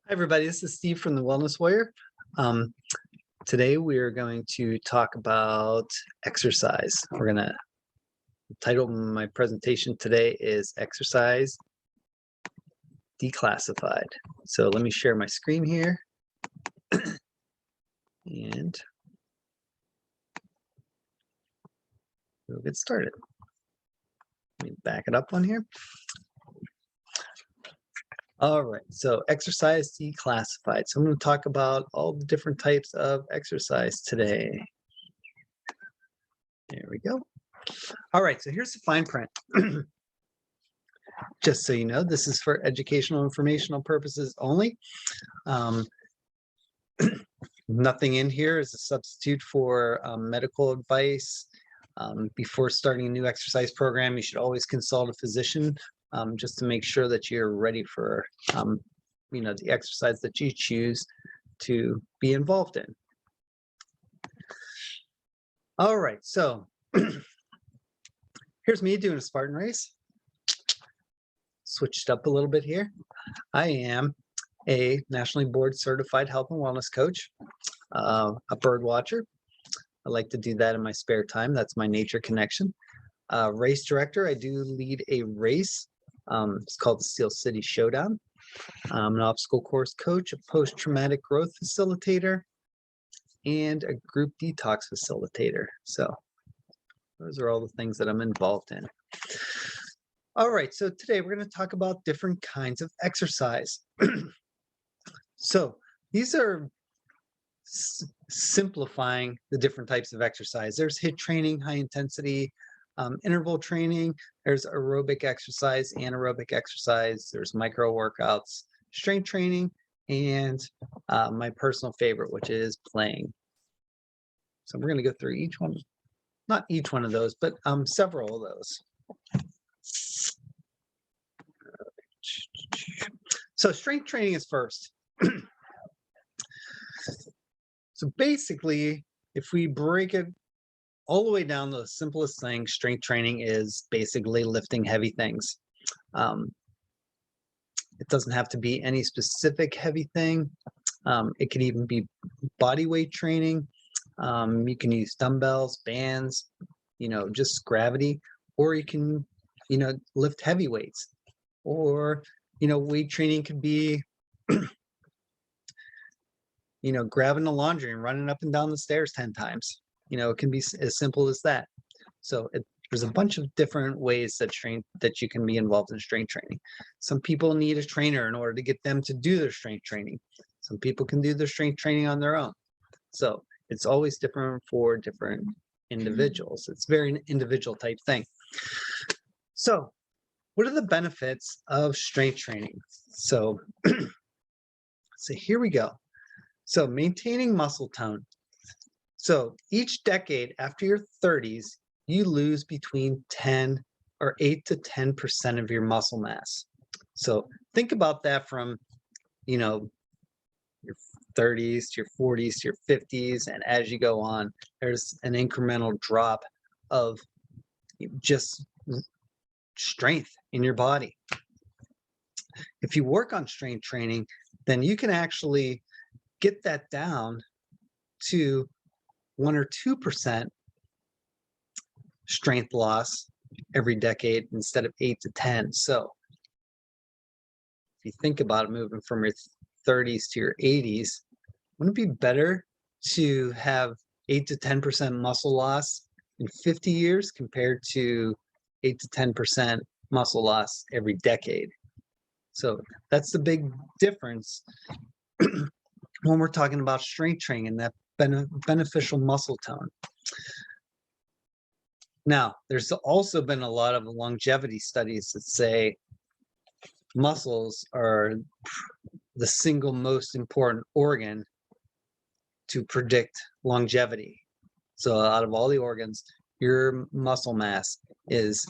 Hi, everybody. This is Steve from the Wellness Warrior. Um, Today, we are going to talk about exercise. The title of my presentation today is Exercise Declassified. So let me share my screen here. And we'll get started. Let me back it up on here. All right, so exercise declassified. So I'm going to talk about all the different types of exercise today. There we go. All right, so here's the fine print. Just so you know, this is for educational, informational purposes only. Nothing in here is a substitute for medical advice. Before starting a new exercise program, you should always consult a physician just to make sure that you're ready for the exercise that you choose to be involved in. All right, so here's me doing a Spartan race. Switched up a little bit here. I am a nationally board certified health and wellness coach, a bird watcher. I like to do that in my spare time. That's my nature connection. Race director, I do lead a race. It's called the Steel City Showdown. I'm an obstacle course coach, a post-traumatic growth facilitator, and a group detox facilitator. So those are all the things that I'm involved in. All right, so today we're going to talk about different kinds of exercise. So these are simplifying the different types of exercise. There's HIIT training, high intensity, interval training. There's aerobic exercise, anaerobic exercise. There's micro workouts, strength training, and my personal favorite, which is playing. So we're going to go through each one, not each one of those, but several of those. So strength training is first. So basically, if we break it all the way down to the simplest thing, strength training is basically lifting heavy things. It doesn't have to be any specific heavy thing. It could even be body weight training. You can use dumbbells, bands, just gravity, or you can, lift heavy weights. Or, weight training could be, grabbing the laundry and running up and down the stairs 10 times. It can be as simple as that. So there's a bunch of different ways that you can be involved in strength training. Some people need a trainer in order to get them to do their strength training. Some people can do their strength training on their own. So it's always different for different individuals. It's very individual type thing. So what are the benefits of strength training? So here we go. So maintaining muscle tone. So each decade after your 30s, you lose between 8 to 10% of your muscle mass. So think about that from, your 30s to your 40s to your 50s. And as you go on, there's an incremental drop of just strength in your body. If you work on strength training, then you can actually get that down to 1 or 2% strength loss every decade instead of 8 to 10. So if you think about it, moving from your 30s to your 80s, wouldn't it be better to have 8 to 10% muscle loss in 50 years compared to 8 to 10% muscle loss every decade? So that's the big difference when we're talking about strength training and that beneficial muscle tone. Now, there's also been a lot of longevity studies that say muscles are the single most important organ to predict longevity. So out of all the organs, your muscle mass is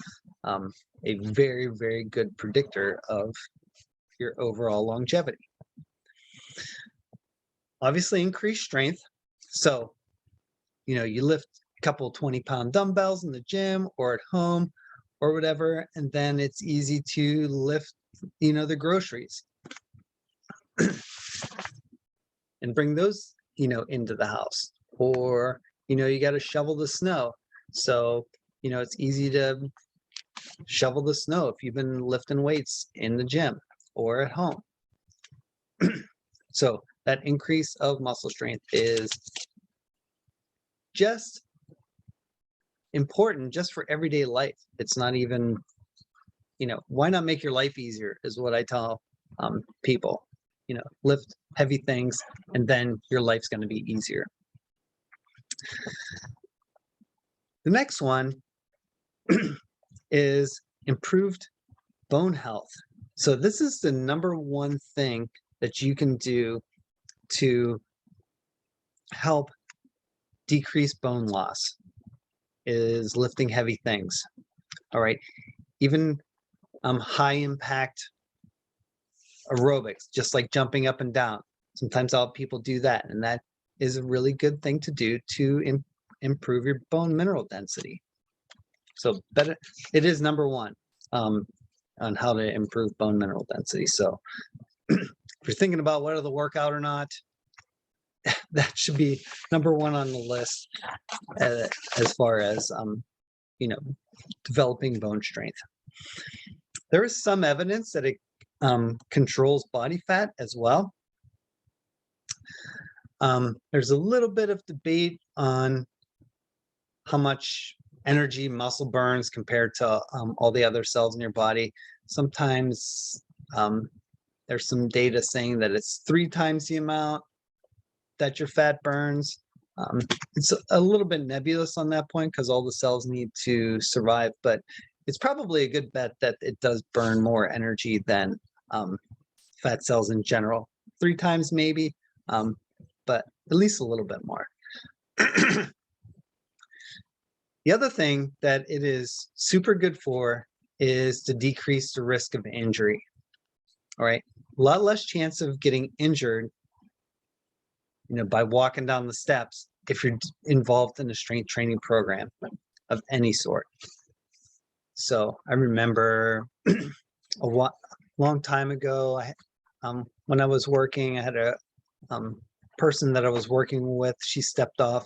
a very, very good predictor of your overall longevity. Obviously, increased strength. So, you lift a couple 20-pound dumbbells in the gym or at home or whatever, and then it's easy to lift, the groceries. and bring those, into the house. Or, you got to shovel the snow. So, it's easy to shovel the snow if you've been lifting weights in the gym or at home. So that increase of muscle strength is just important just for everyday life. It's not even, why not make your life easier is what I tell people. Lift heavy things and then your life's going to be easier. The next one is improved bone health. So this is the number one thing that you can do to help decrease bone loss, is lifting heavy things. All right. Even high impact aerobics, just like jumping up and down. Sometimes I'll have people do that, and that is a really good thing to do to improve your bone mineral density. So it is number one on how to improve bone mineral density. So if you're thinking about whether to work out or not, that should be number one on the list as far as developing bone strength. There is some evidence that it controls body fat as well. There's a little bit of debate on how much energy muscle burns compared to all the other cells in your body. Sometimes there's some data saying that it's 3 times the amount that your fat burns. It's a little bit nebulous on that point because all the cells need to survive, but it's probably a good bet that it does burn more energy than fat cells in general. 3 times maybe, but at least a little bit more. The other thing that it is super good for is to decrease the risk of injury. All right, a lot less chance of getting injured, by walking down the steps if you're involved in a strength training program of any sort. So I remember a long time ago, when I was working, I had a person that I was working with. She stepped off,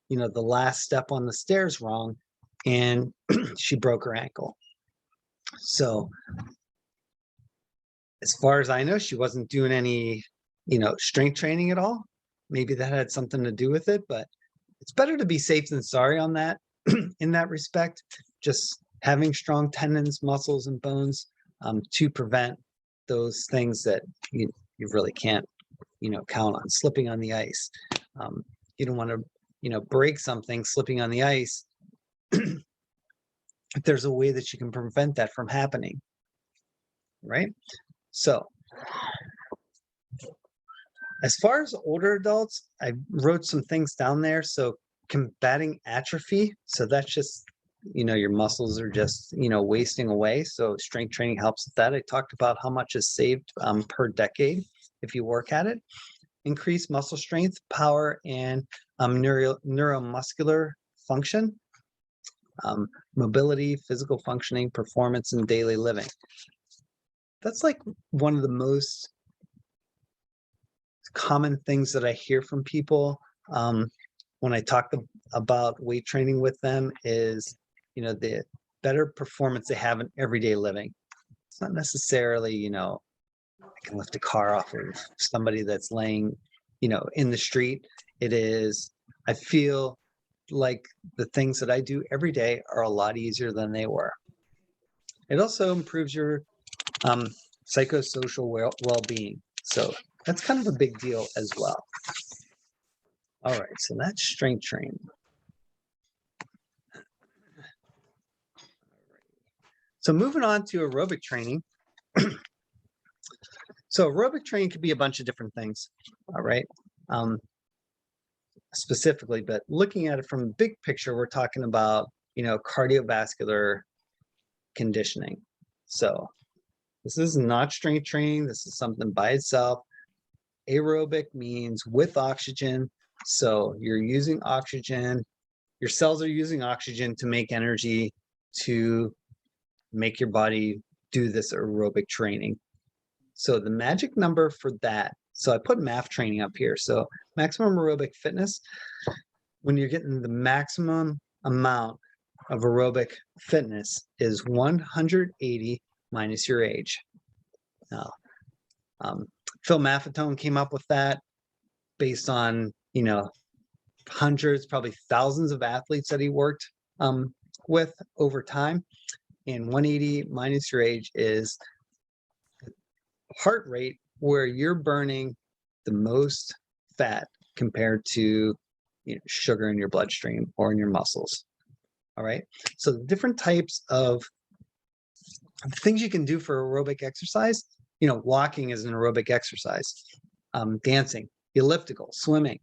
the last step on the stairs wrong, and she broke her ankle. So as far as I know, she wasn't doing any, strength training at all. Maybe that had something to do with it, but it's better to be safe than sorry on that, in that respect. Just having strong tendons, muscles, and bones to prevent those things that you really can't, count on. Slipping on the ice. You don't want to, break something slipping on the ice. If there's a way that you can prevent that from happening, right? So as far as older adults, I wrote some things down there. So combating atrophy. So that's just, your muscles are just, wasting away. So strength training helps with that. I talked about how much is saved per decade if you work at it. Increase muscle strength, power, and neuromuscular function, mobility, physical functioning, performance, and daily living. That's like one of the most common things that I hear from people when I talk about weight training with them is, the better performance they have in everyday living. It's not necessarily, I can lift a car off of somebody that's laying, in the street. It is, I feel like the things that I do every day are a lot easier than they were. It also improves your psychosocial well-being. So that's kind of a big deal as well. All right, so that's strength training. So moving on to aerobic training. So aerobic training could be a bunch of different things, all right, specifically, but looking at it from the big picture, we're talking about, cardiovascular conditioning. So this is not strength training. This is something by itself. Aerobic means with oxygen. So you're using oxygen. Your cells are using oxygen to make energy to make your body do this aerobic training. So the magic number for that So I put MAF training up here. So maximum aerobic fitness, when you're getting the maximum amount of aerobic fitness, is 180 minus your age. Now, Phil Maffetone came up with that based on, hundreds, probably thousands of athletes that he worked with over time. And 180 minus your age is heart rate where you're burning the most fat compared to sugar in your bloodstream or in your muscles. All right. So the different types of things you can do for aerobic exercise, walking is an aerobic exercise, dancing, elliptical, swimming,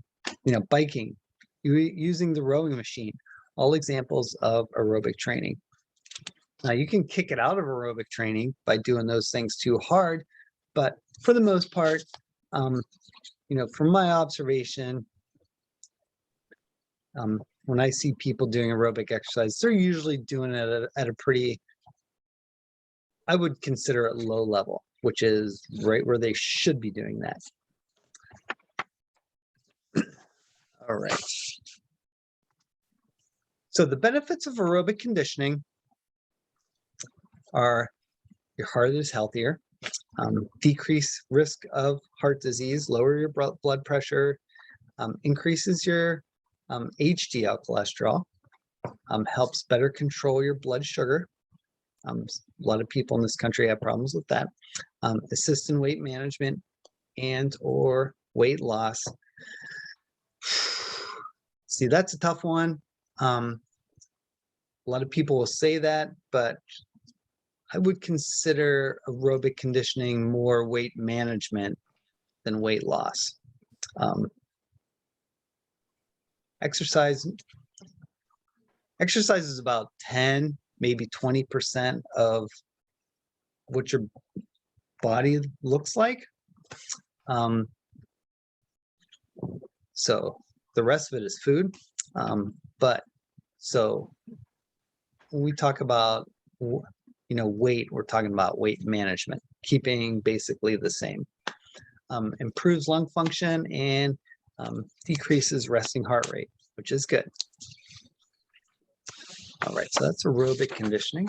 biking, using the rowing machine, all examples of aerobic training. Now you can kick it out of aerobic training by doing those things too hard, but for the most part, from my observation, when I see people doing aerobic exercise, they're usually doing it at a pretty, I would consider it low level, which is right where they should be doing that. All right. So the benefits of aerobic conditioning are your heart is healthier, decrease risk of heart disease, lower your blood pressure, increases your HDL cholesterol, helps better control your blood sugar. A lot of people in this country have problems with that. Assist in weight management and or weight loss. See, that's a tough one. A lot of people will say that, but I would consider aerobic conditioning more weight management than weight loss. Exercise is about 10, maybe 20% of what your body looks like. So the rest of it is food. But so when we talk about, weight, we're talking about weight management, keeping basically the same. Improves lung function and decreases resting heart rate, which is good. All right, so that's aerobic conditioning.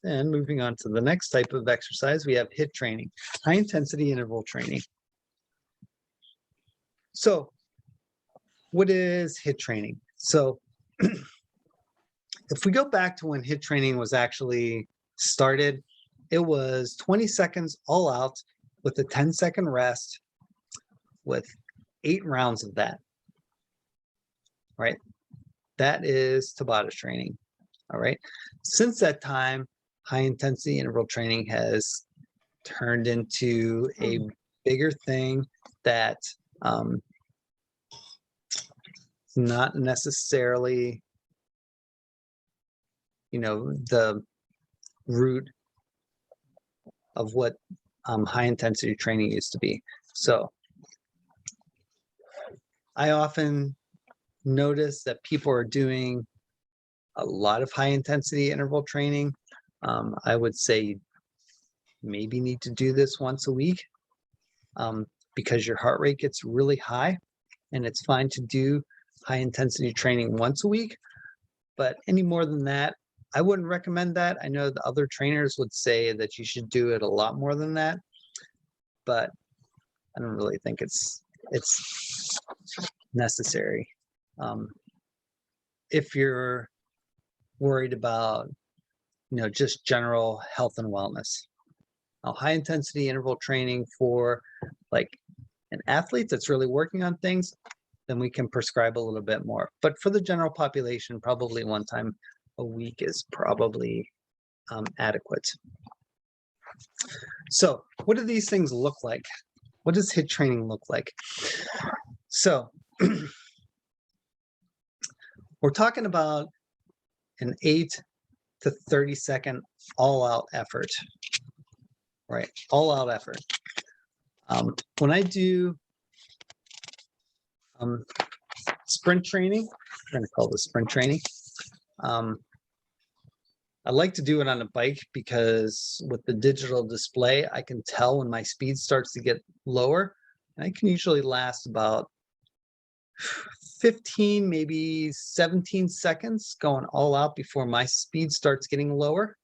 Then moving on to the next type of exercise, we have HIIT training, high intensity interval training. So what is HIIT training? So if we go back to when HIIT training was actually started, it was 20 seconds all out with a 10-second rest with 8 rounds of that, right? That is Tabata training, all right? Since that time, high intensity interval training has turned into a bigger thing that not necessarily, the root of what high intensity training used to be. So I often notice that people are doing a lot of high intensity interval training. I would say maybe need to do this once a week because your heart rate gets really high, and it's fine to do high intensity training once a week, but any more than that, I wouldn't recommend that. I know the other trainers would say that you should do it a lot more than that, but I don't really think it's necessary. If you're worried about, just general health and wellness. Now, high intensity interval training for like an athlete that's really working on things, then we can prescribe a little bit more. But for the general population, probably one time a week is probably adequate. So what do these things look like? What does HIIT training look like? So we're talking about an 8 to 30 second all-out effort, right? All-out effort. When I do sprint training, I'm going to call this sprint training. I like to do it on a bike because with the digital display, I can tell when my speed starts to get lower. And I can usually last about 15, maybe 17 seconds going all out before my speed starts getting lower.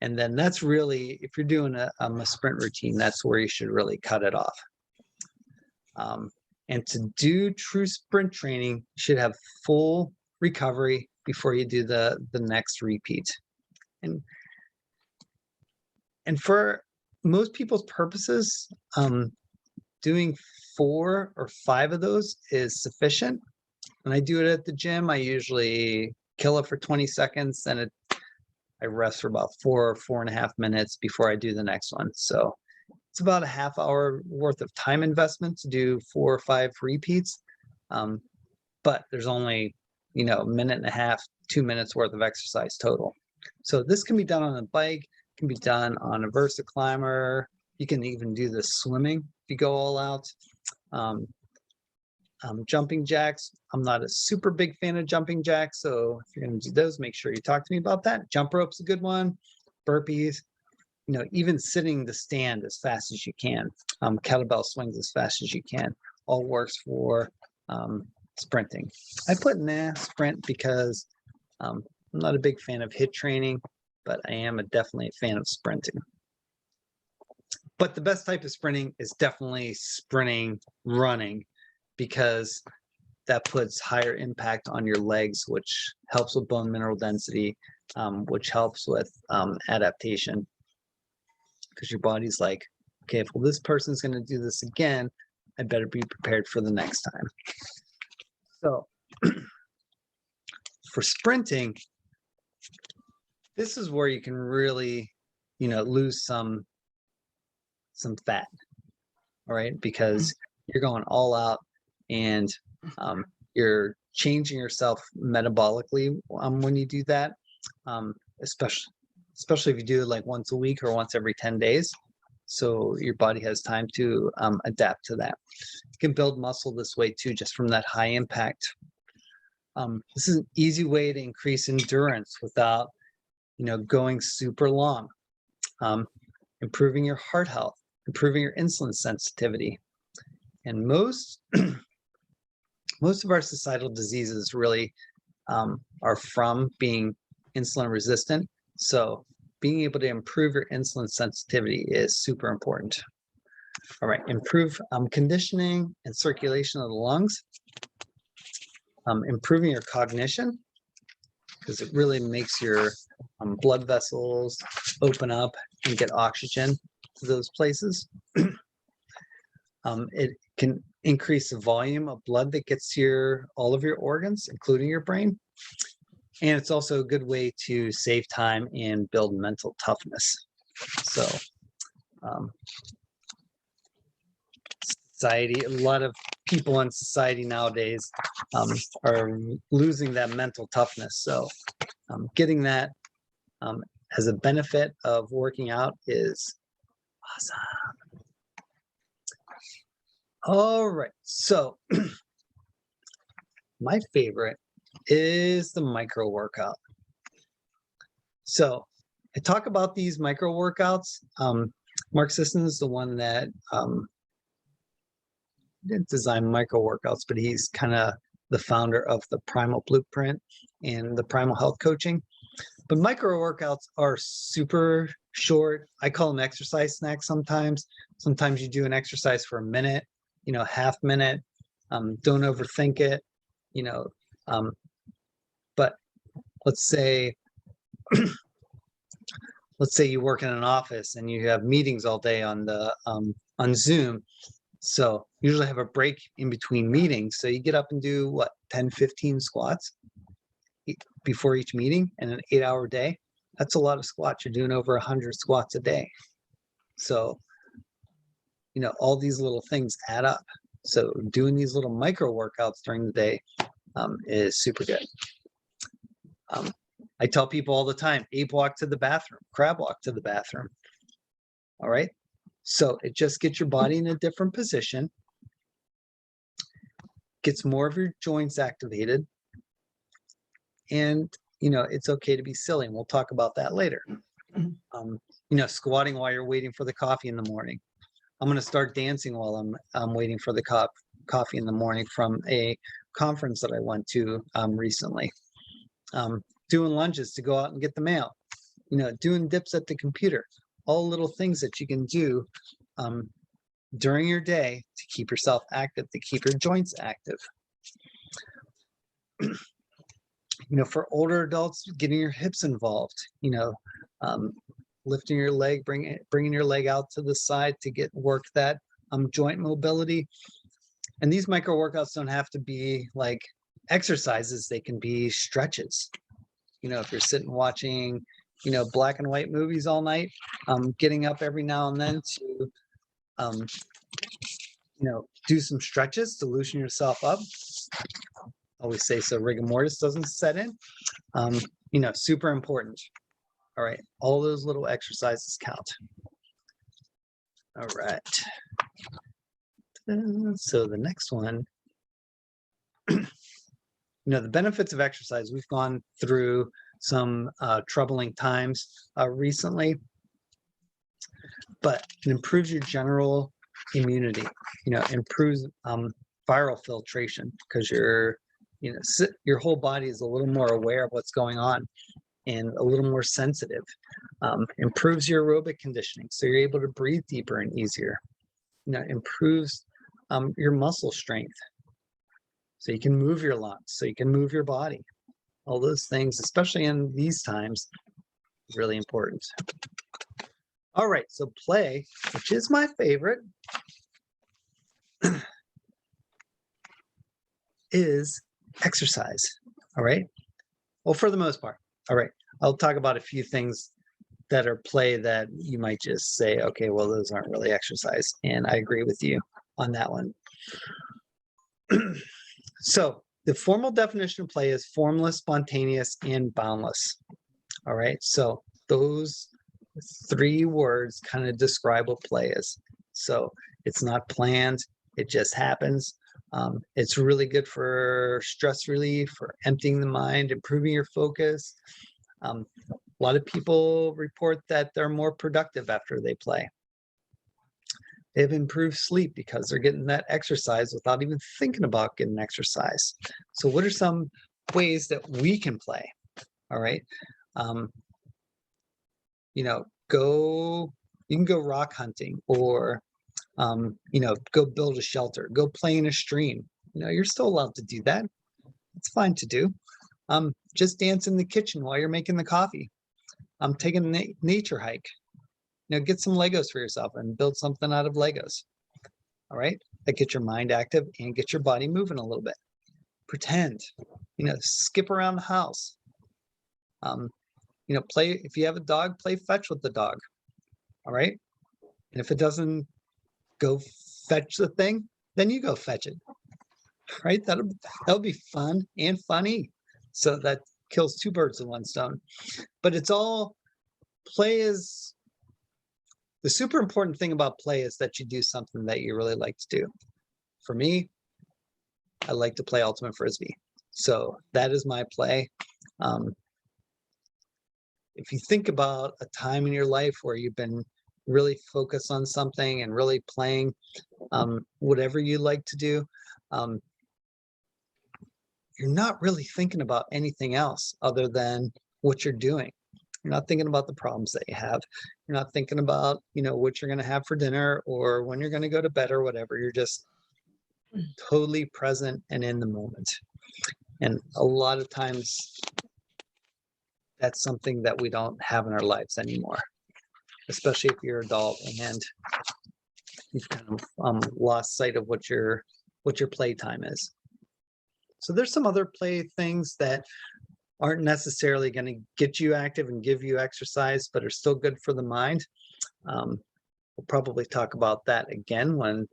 And then that's really, if you're doing a sprint routine, that's where you should really cut it off. And to do true sprint training, you should have full recovery before you do the next repeat. And for most people's purposes, doing 4 or 5 of those is sufficient. When I do it at the gym, I usually kill it for 20 seconds, then I rest for about 4 or 4.5 minutes before I do the next one. So it's about a half hour worth of time investment to do 4 or 5 repeats. But there's only, a minute and a half, 2 minutes worth of exercise total. So this can be done on a bike, can be done on a Versa climber. You can even do this swimming if you go all out. Jumping jacks, I'm not a super big fan of jumping jacks, so if you're going to do those, make sure you talk to me about that. Jump rope's a good one. Burpees, even sitting the stand as fast as you can. Kettlebell swings as fast as you can. All works for sprinting. I put sprint because I'm not a big fan of HIIT training, but I am definitely a fan of sprinting. But the best type of sprinting is definitely sprinting, running, because that puts higher impact on your legs, which helps with bone mineral density, which helps with adaptation. Because your body's like, okay, if this person's going to do this again, I better be prepared for the next time. So for sprinting, this is where you can really, lose some fat, all right? Because you're going all out and you're changing yourself metabolically when you do that, especially if you do it like once a week or once every 10 days. So your body has time to adapt to that. You can build muscle this way too, just from that high impact. This is an easy way to increase endurance without, going super long. Improving your heart health, improving your insulin sensitivity. And most of our societal diseases really are from being insulin resistant. So being able to improve your insulin sensitivity is super important. All right, improve conditioning and circulation of the lungs. Improving your cognition, because it really makes your blood vessels open up and get oxygen to those places. It can increase the volume of blood that gets to all of your organs, including your brain. And it's also a good way to save time and build mental toughness. So society, a lot of people in society nowadays are losing that mental toughness. So getting that as a benefit of working out is awesome. All right, so my favorite is the micro workout. So I talk about these micro workouts. Mark Sisson is the one that didn't design micro workouts, but he's kind of the founder of the Primal Blueprint and the Primal Health Coaching. But micro workouts are super short. I call them exercise snacks sometimes. Sometimes you do an exercise for a minute, half minute. Don't overthink it, but let's say you work in an office and you have meetings all day on Zoom. So usually have a break in between meetings. So you get up and do 10, 15 squats before each meeting in an 8-hour day. That's a lot of squats. You're doing over 100 squats a day. So, all these little things add up. So doing these little micro workouts during the day is super good. I tell people all the time, ape walk to the bathroom, crab walk to the bathroom. All right. So it just gets your body in a different position, gets more of your joints activated, and it's okay to be silly, and we'll talk about that later. Squatting while you're waiting for the coffee in the morning. I'm going to start dancing while I'm waiting for the coffee in the morning from a conference that I went to recently. Doing lunges to go out and get the mail. Doing dips at the computer. All little things that you can do during your day to keep yourself active, to keep your joints active. For older adults, getting your hips involved. Lifting your leg, bringing your leg out to the side to work that joint mobility. And these micro workouts don't have to be like exercises; they can be stretches. If you're sitting watching, black and white movies all night, getting up every now and then to, do some stretches to loosen yourself up. Always say so rigor mortis doesn't set in. Super important. All right, all those little exercises count. All right. So the next one, the benefits of exercise. We've gone through some troubling times recently, but it improves your general immunity. Improves viral filtration because your whole body is a little more aware of what's going on and a little more sensitive. Improves your aerobic conditioning, so you're able to breathe deeper and easier. Improves your muscle strength, so you can move your lungs, so you can move your body. All those things, especially in these times, is really important. All right, so play, which is my favorite, is exercise. All right. Well, for the most part. All right. I'll talk about a few things that are play that you might just say, okay, well, those aren't really exercise. And I agree with you on that one. So the formal definition of play is formless, spontaneous, and boundless. All right. So those 3 words kind of describe what play is. So it's not planned. It just happens. It's really good for stress relief, for emptying the mind, improving your focus. A lot of people report that they're more productive after they play. They have improved sleep because they're getting that exercise without even thinking about getting exercise. So what are some ways that we can play? All right. You can go rock hunting, or go build a shelter, go play in a stream. You're still allowed to do that. It's fine to do. Just dance in the kitchen while you're making the coffee. Taking a nature hike. Get some Legos for yourself and build something out of Legos. All right, that gets your mind active and get your body moving a little bit. Pretend, skip around the house. Play, if you have a dog, play fetch with the dog. All right, and if it doesn't go fetch the thing, then you go fetch it. Right, that'll be fun and funny. So that kills 2 birds with 1 stone. But it's all play is. The super important thing about play is that you do something that you really like to do. For me, I like to play ultimate frisbee. So that is my play. If you think about a time in your life where you've been really focused on something and really playing whatever you like to do, you're not really thinking about anything else other than what you're doing. You're not thinking about the problems that you have. You're not thinking about, what you're going to have for dinner or when you're going to go to bed or whatever. You're just totally present and in the moment. And a lot of times that's something that we don't have in our lives anymore, especially if you're an adult and you've kind of lost sight of what your playtime is. So there's some other play things that aren't necessarily going to get you active and give you exercise, but are still good for the mind. We'll probably talk about that again when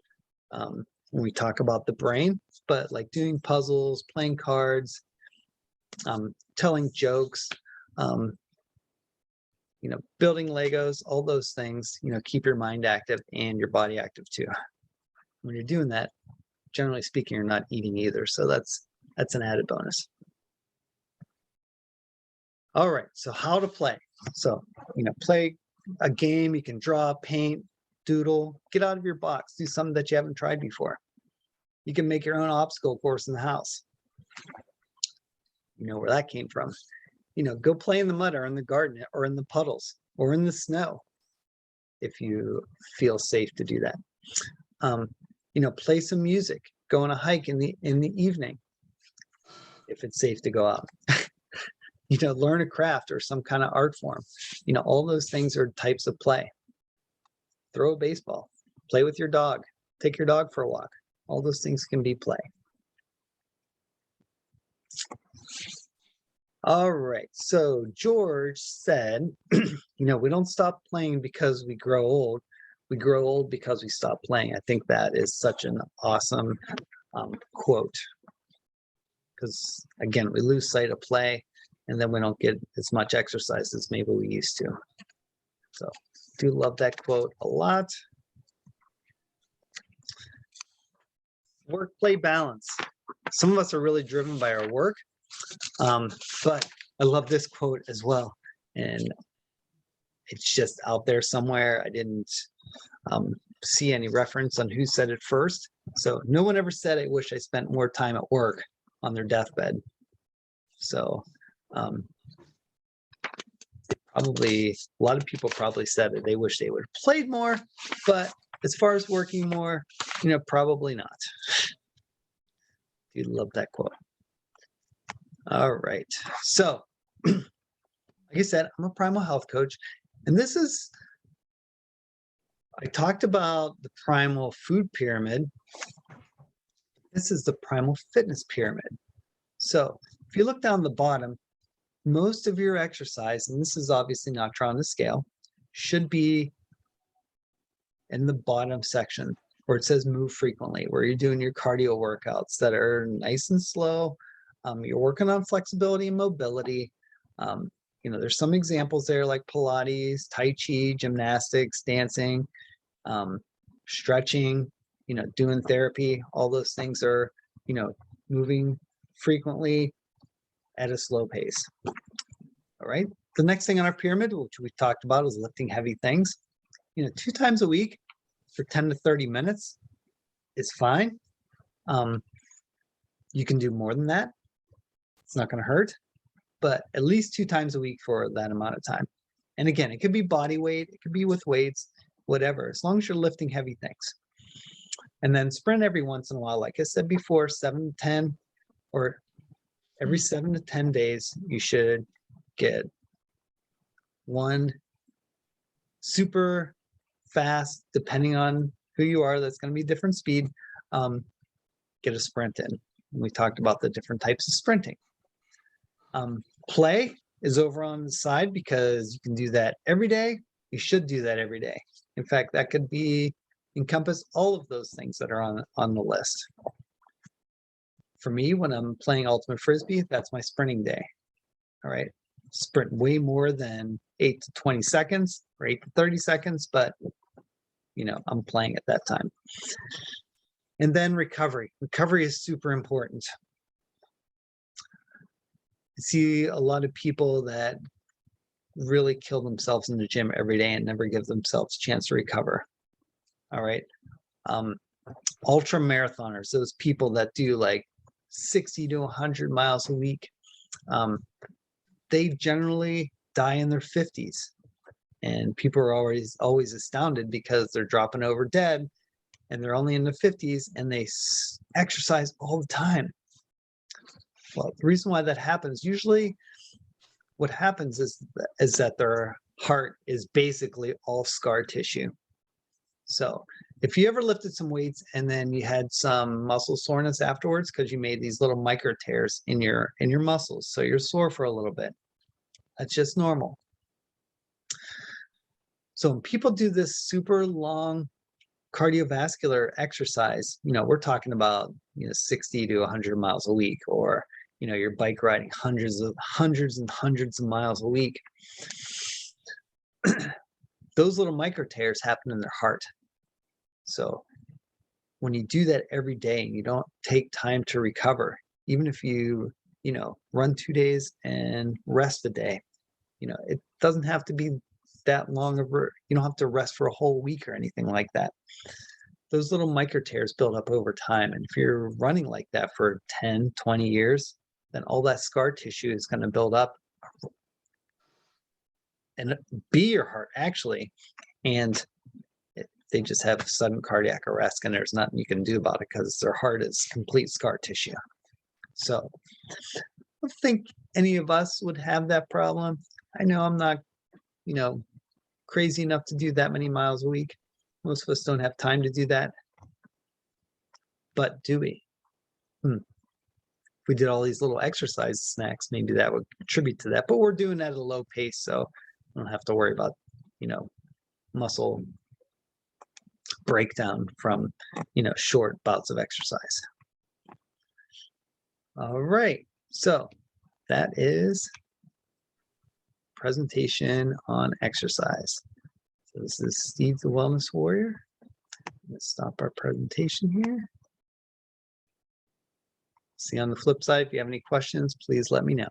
we talk about the brain, but like doing puzzles, playing cards, telling jokes, building Legos, all those things, keep your mind active and your body active too. When you're doing that, generally speaking, you're not eating either. So that's an added bonus. All right, so how to play. So, play a game. You can draw, paint, doodle, get out of your box, do something that you haven't tried before. You can make your own obstacle course in the house. You know where that came from. Go play in the mud or in the garden or in the puddles or in the snow if you feel safe to do that. Play some music, go on a hike in the evening if it's safe to go out. Learn a craft or some kind of art form. All those things are types of play. Throw a baseball, play with your dog, take your dog for a walk. All those things can be play. All right, so George said, we don't stop playing because we grow old. We grow old because we stop playing. I think that is such an awesome quote. Because again, we lose sight of play, and then we don't get as much exercise as maybe we used to. So do love that quote a lot. Work-play balance. Some of us are really driven by our work, but I love this quote as well. And it's just out there somewhere. I didn't see any reference on who said it first. So no one ever said, I wish I spent more time at work on their deathbed. So probably a lot of people probably said that they wish they would have played more, but as far as working more, probably not. You love that quote. All right. So like I said, I'm a Primal health coach, and I talked about the Primal food pyramid. This is the Primal fitness pyramid. So if you look down the bottom, most of your exercise, and this is obviously not drawn on the scale, should be in the bottom section where it says move frequently, where you're doing your cardio workouts that are nice and slow. You're working on flexibility and mobility. There's some examples there like Pilates, Tai Chi, gymnastics, dancing, stretching, doing therapy. All those things are, moving frequently at a slow pace. All right. The next thing on our pyramid, which we talked about, is lifting heavy things. 2 times a week for 10 to 30 minutes is fine. You can do more than that. It's not going to hurt, but at least 2 times a week for that amount of time. And again, it could be body weight, it could be with weights, whatever, as long as you're lifting heavy things. And then sprint every once in a while. Like I said before, 7 to 10 or every 7 to 10 days, you should get one super fast, depending on who you are, that's going to be different speed, get a sprint in. And we talked about the different types of sprinting. Play is over on the side because you can do that every day. You should do that every day. In fact, that could encompass all of those things that are on the list. For me, when I'm playing Ultimate Frisbee, that's my sprinting day. All right. Sprint way more than 8 to 20 seconds or 8 to 30 seconds, but I'm playing at that time. And then recovery. Recovery is super important. I see a lot of people that really kill themselves in the gym every day and never give themselves a chance to recover. All right. Ultra marathoners, those people that do like 60 to 100 miles a week, they generally die in their 50s. And people are always astounded because they're dropping over dead and they're only in their 50s and they exercise all the time. Well, the reason why that happens, usually what happens is that their heart is basically all scar tissue. So if you ever lifted some weights and then you had some muscle soreness afterwards because you made these little micro tears in your muscles, so you're sore for a little bit, that's just normal. So when people do this super long cardiovascular exercise, we're talking about 60 to 100 miles a week, or you're bike riding hundreds and hundreds of miles a week. Those little micro tears happen in their heart. So when you do that every day and you don't take time to recover, even if you run 2 days and rest a day, It doesn't have to be that long of you don't have to rest for a whole week or anything like that. Those little micro tears build up over time. And if you're running like that for 10, 20 years, then all that scar tissue is going to build up and be your heart, actually. And they just have sudden cardiac arrest, and there's nothing you can do about it because their heart is complete scar tissue. So I don't think any of us would have that problem. I know I'm not, crazy enough to do that many miles a week. Most of us don't have time to do that. But do we? If we did all these little exercise snacks, maybe that would contribute to that. But we're doing that at a low pace, so I don't have to worry about, muscle breakdown from, short bouts of exercise. All right, so that is presentation on exercise. So this is Steve the Wellness Warrior. Let's stop our presentation here. See you on the flip side. If you have any questions, please let me know.